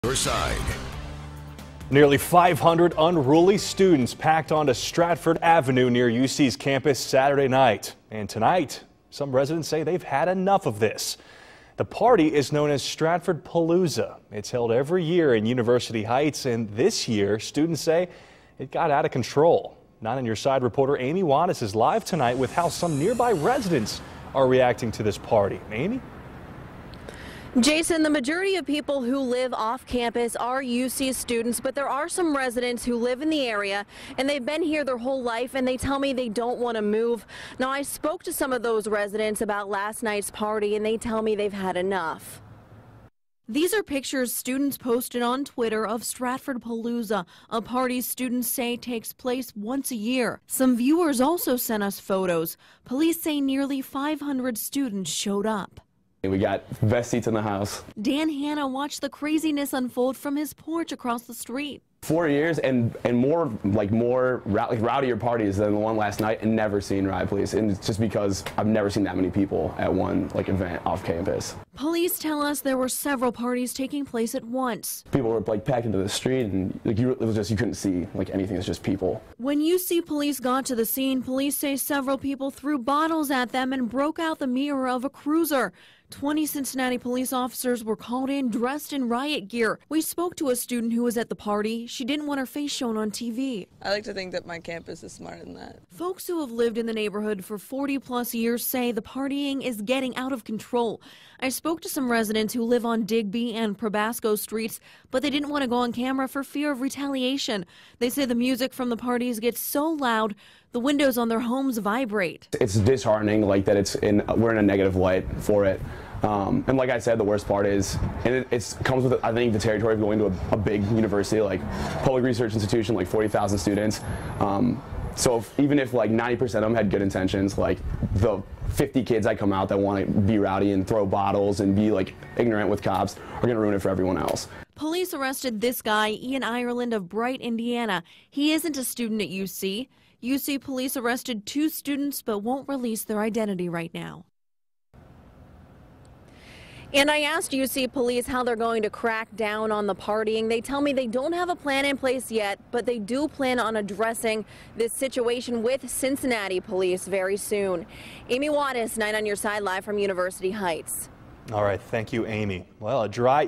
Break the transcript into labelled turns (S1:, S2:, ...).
S1: Your side.
S2: Nearly 500 unruly students packed onto Stratford Avenue near UC's campus Saturday night. And tonight, some residents say they've had enough of this. The party is known as Stratford Palooza. It's held every year in University Heights, and this year, students say it got out of control. 9 on Your Side reporter Amy Wattis is live tonight with how some nearby residents are reacting to this party. Amy?
S3: Jason, the majority of people who live off campus are UC students, but there are some residents who live in the area and they've been here their whole life, and they tell me they don't want to move. Now, I spoke to some of those residents about last night's party, and they tell me they've had enough. These are pictures students posted on Twitter of Stratford Palooza, a party students say takes place once a year. Some viewers also sent us photos. Police say nearly 500 students showed up.
S4: We got best seats in the house.
S3: Dan Hanna watched the craziness unfold from his porch across the street.
S4: 4 years and more rowdier parties than the one last night, and never seen riot police. And it's just because I've never seen that many people at one event off campus.
S3: Police tell us there were several parties taking place at once.
S4: People were packed into the street, and it was just, you couldn't see anything. It's just people.
S3: When UC police got to the scene, police say several people threw bottles at them and broke out the mirror of a cruiser. 20 Cincinnati police officers were called in dressed in riot gear. We spoke to a student who was at the party. She didn't want her face shown on TV.
S5: I like to think that my campus is smarter than that.
S3: Folks who have lived in the neighborhood for 40+ years say the partying is getting out of control. I spoke to some residents who live on Digby and Probasco streets, but they didn't want to go on camera for fear of retaliation. They say the music from the parties gets so loud, the windows on their homes vibrate.
S4: It's disheartening that we're in a negative light for it. And like I said, the worst part is, and it comes with, I think, the territory of going to a big university, like public research institution, 40,000 students. So even if 90% of them had good intentions, the 50 kids that come out that want to be rowdy and throw bottles and be ignorant with cops are going to ruin it for everyone else.
S3: Police arrested this guy, Ian Ireland of Bright, Indiana. He isn't a student at UC. UC police arrested 2 students but won't release their identity right now. And I asked UC police how they're going to crack down on the partying. They tell me they don't have a plan in place yet, but they do plan on addressing this situation with Cincinnati police very soon. Amy Wattis, 9 on Your Side, live from University Heights.
S2: All right, thank you, Amy. Well, a dry